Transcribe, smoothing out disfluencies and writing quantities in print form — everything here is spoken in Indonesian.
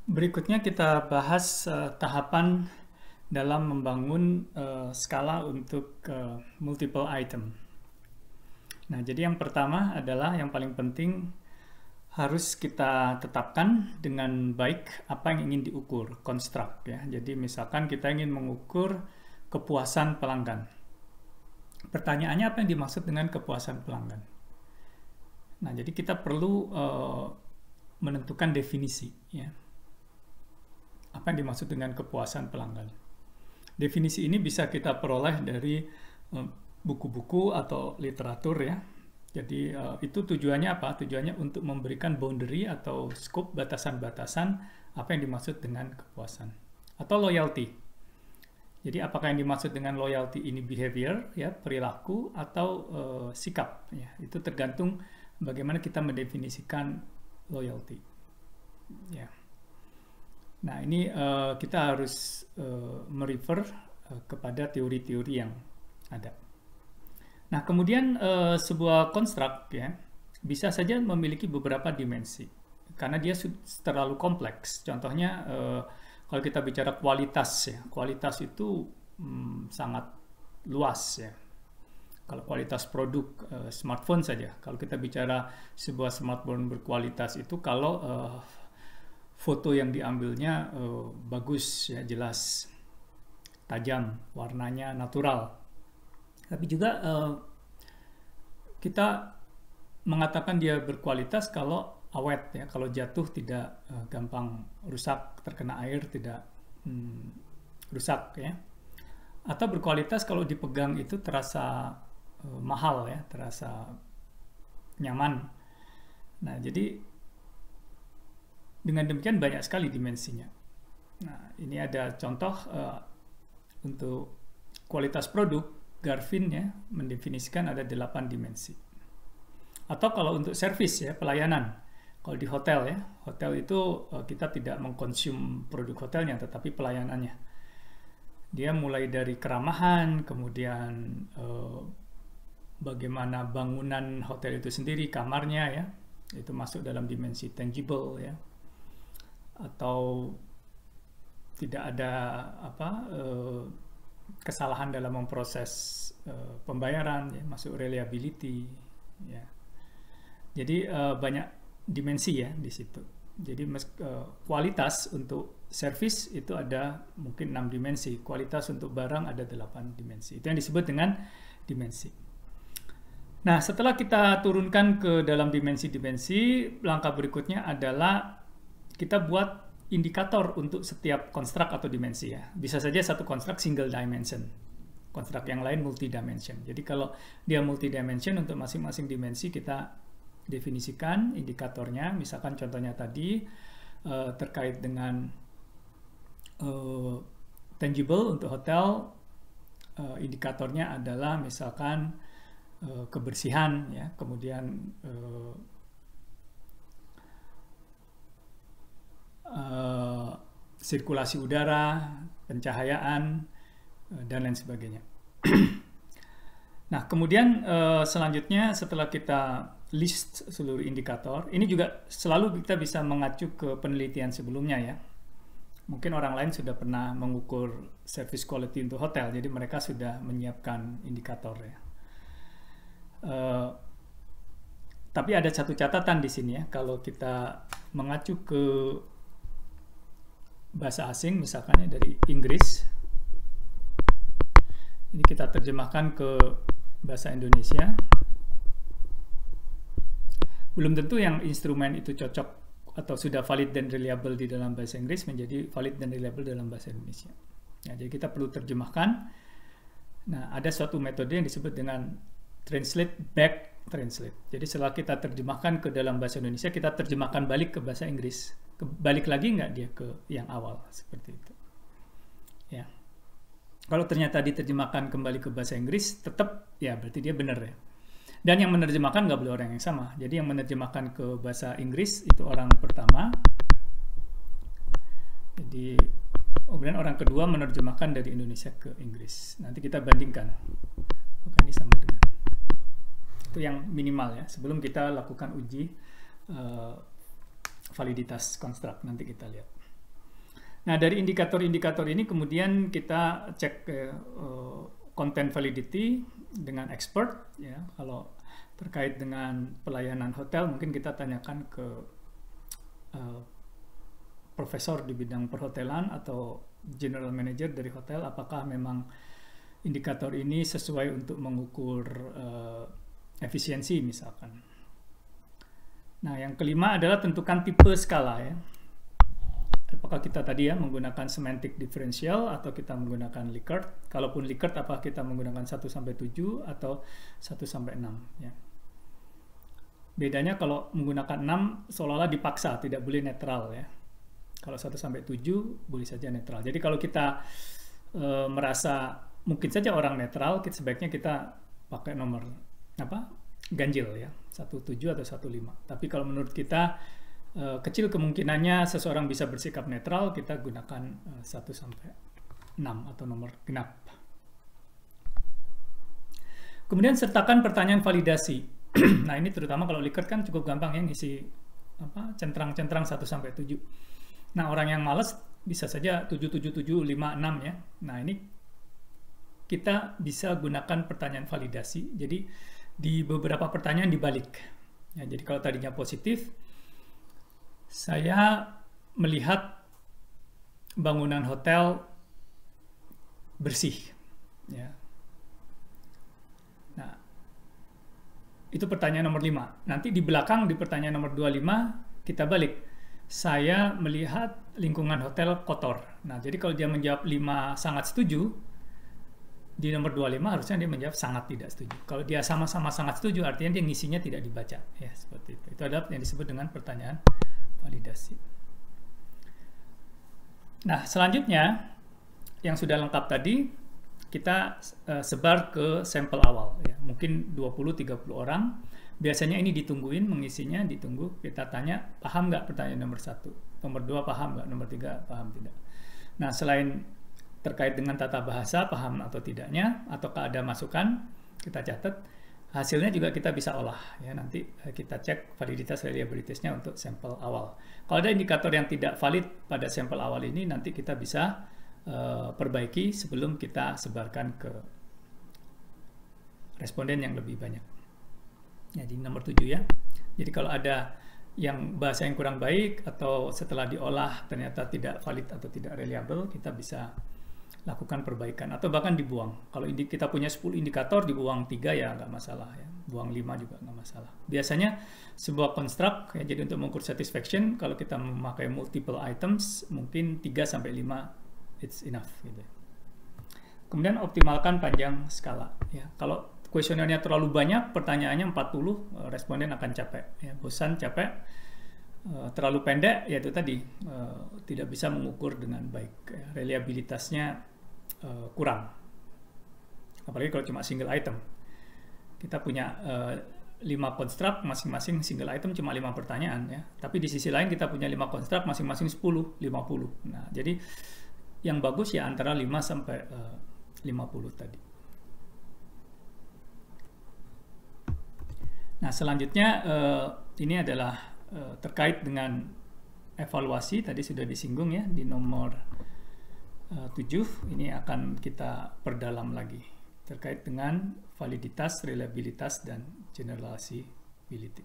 Berikutnya kita bahas tahapan dalam membangun skala untuk multiple item. Nah, jadi yang pertama adalah yang paling penting harus kita tetapkan dengan baik apa yang ingin diukur, construct ya. Jadi misalkan kita ingin mengukur kepuasan pelanggan. Pertanyaannya apa yang dimaksud dengan kepuasan pelanggan? Nah, jadi kita perlu menentukan definisi ya. Apa yang dimaksud dengan kepuasan pelanggan? Definisi ini bisa kita peroleh dari buku-buku atau literatur ya. Jadi itu tujuannya apa? Tujuannya untuk memberikan boundary atau scope, batasan-batasan apa yang dimaksud dengan kepuasan. Atau loyalty. Jadi apakah yang dimaksud dengan loyalty ini behavior ya, perilaku atau sikap ya. Itu tergantung bagaimana kita mendefinisikan loyalty. Ya. Nah, ini kita harus merefer kepada teori-teori yang ada. Nah, kemudian sebuah construct ya bisa saja memiliki beberapa dimensi karena dia terlalu kompleks. Contohnya kalau kita bicara kualitas ya, kualitas itu sangat luas ya. Kalau kualitas produk smartphone saja, kalau kita bicara sebuah smartphone berkualitas itu kalau foto yang diambilnya bagus ya, jelas, tajam, warnanya natural. Tapi juga kita mengatakan dia berkualitas kalau awet ya, kalau jatuh tidak gampang rusak, terkena air tidak rusak ya. Atau berkualitas kalau dipegang itu terasa mahal ya, terasa nyaman. Nah, jadi dengan demikian banyak sekali dimensinya. Nah, ini ada contoh untuk kualitas produk, Garvin ya mendefinisikan ada 8 dimensi. Atau kalau untuk servis ya, pelayanan. Kalau di hotel ya, hotel itu kita tidak mengkonsum produk hotelnya tetapi pelayanannya. Dia mulai dari keramahan, kemudian bagaimana bangunan hotel itu sendiri, kamarnya ya, itu masuk dalam dimensi tangible ya. Atau tidak ada kesalahan dalam memproses pembayaran ya, masuk reliability ya. Jadi banyak dimensi ya di situ. Jadi kualitas untuk service itu ada mungkin 6 dimensi, kualitas untuk barang ada 8 dimensi. Itu yang disebut dengan dimensi. Nah, setelah kita turunkan ke dalam dimensi-dimensi, langkah berikutnya adalah kita buat indikator untuk setiap konstruk atau dimensi ya. Bisa saja satu konstruk single dimension, konstruk yang lain multi dimension. Jadi kalau dia multi dimension, untuk masing-masing dimensi kita definisikan indikatornya. Misalkan contohnya tadi terkait dengan tangible untuk hotel, indikatornya adalah misalkan kebersihan ya, kemudian sirkulasi udara, pencahayaan, dan lain sebagainya. Nah, kemudian selanjutnya setelah kita list seluruh indikator, ini juga selalu kita bisa mengacu ke penelitian sebelumnya ya. Mungkin orang lain sudah pernah mengukur service quality untuk hotel, jadi mereka sudah menyiapkan indikator ya. Tapi ada satu catatan di sini ya, kalau kita mengacu ke bahasa asing, misalkan dari Inggris, ini kita terjemahkan ke bahasa Indonesia. Belum tentu yang instrumen itu cocok atau sudah valid dan reliable di dalam bahasa Inggris menjadi valid dan reliable dalam bahasa Indonesia. Nah, jadi kita perlu terjemahkan. Nah, ada suatu metode yang disebut dengan translate back translate. Jadi setelah kita terjemahkan ke dalam bahasa Indonesia, kita terjemahkan balik ke bahasa Inggris. Balik lagi nggak dia ke yang awal, seperti itu. Ya. Kalau ternyata diterjemahkan kembali ke bahasa Inggris, tetap ya berarti dia benar ya. Dan yang menerjemahkan nggak boleh orang yang sama. Jadi yang menerjemahkan ke bahasa Inggris itu orang pertama. Jadi kemudian orang kedua menerjemahkan dari Indonesia ke Inggris. Nanti kita bandingkan. Oke, ini sama dengan. Itu yang minimal ya. Sebelum kita lakukan uji validitas konstruk, nanti kita lihat. Nah, dari indikator-indikator ini kemudian kita cek content validity dengan expert, ya. Kalau terkait dengan pelayanan hotel mungkin kita tanyakan ke profesor di bidang perhotelan atau general manager dari hotel, apakah memang indikator ini sesuai untuk mengukur efisiensi misalkan. Nah, yang kelima adalah tentukan tipe skala, ya. Apakah kita tadi menggunakan semantic differential atau kita menggunakan Likert. Kalaupun Likert, apakah kita menggunakan 1-7 atau 1-6, ya. Bedanya kalau menggunakan 6 seolah-olah dipaksa, tidak boleh netral, ya. Kalau 1-7 boleh saja netral. Jadi kalau kita merasa mungkin saja orang netral, sebaiknya kita pakai nomor ganjil, ya, 1-7 atau 1-5. Tapi kalau menurut kita kecil kemungkinannya seseorang bisa bersikap netral, kita gunakan 1-6 atau nomor genap. Kemudian sertakan pertanyaan validasi. Nah, ini terutama kalau Likert kan cukup gampang, ya, ngisi centrang-centrang 1-7. Nah, orang yang malas bisa saja 7-7-7-5-6, ya. Nah, ini kita bisa gunakan pertanyaan validasi. Jadi di beberapa pertanyaan dibalik, ya. Jadi kalau tadinya positif, saya melihat bangunan hotel bersih, ya. Nah, itu pertanyaan nomor 5. Nanti di belakang di pertanyaan nomor 25 kita balik. Saya melihat lingkungan hotel kotor. Nah, jadi kalau dia menjawab 5 sangat setuju, di nomor 25 harusnya dia menjawab sangat tidak setuju. Kalau dia sama-sama sangat setuju, artinya dia ngisinya tidak dibaca, ya, seperti itu. Itu adalah yang disebut dengan pertanyaan validasi. Nah, selanjutnya yang sudah lengkap tadi kita sebar ke sampel awal, ya. Mungkin 20-30 orang. Biasanya ini ditungguin, mengisinya ditunggu. Kita tanya, paham nggak pertanyaan nomor 1? Nomor 2 paham nggak? Nomor 3 paham tidak? Nah, selain terkait dengan tata bahasa, paham atau tidaknya, ataukah ada masukan, kita catat. Hasilnya juga kita bisa olah, ya. Nanti kita cek validitas reliabilitasnya untuk sampel awal. Kalau ada indikator yang tidak valid pada sampel awal ini, nanti kita bisa perbaiki sebelum kita sebarkan ke responden yang lebih banyak. Jadi nomor 7, ya. Jadi kalau ada yang bahasa yang kurang baik atau setelah diolah ternyata tidak valid atau tidak reliable, kita bisa lakukan perbaikan atau bahkan dibuang. Kalau kita punya 10 indikator, dibuang 3 ya nggak masalah, ya. Buang 5 juga nggak masalah. Biasanya sebuah construct, ya, jadi untuk mengukur satisfaction, kalau kita memakai multiple items, mungkin 3-5 it's enough, gitu. Kemudian optimalkan panjang skala, ya. Kalau kuesionernya terlalu banyak, pertanyaannya 40, responden akan capek, ya. Bosan, capek. Terlalu pendek, yaitu tadi tidak bisa mengukur dengan baik, ya. Reliabilitasnya kurang, apalagi kalau cuma single item. Kita punya 5 construct, masing-masing single item cuma 5 pertanyaan, ya. Tapi di sisi lain kita punya 5 construct, masing-masing 10-50. Nah, jadi yang bagus ya antara 5-50 tadi. Nah, selanjutnya ini adalah terkait dengan evaluasi, tadi sudah disinggung, ya, di nomor 7. Ini akan kita perdalam lagi terkait dengan validitas, reliabilitas, dan generalisability.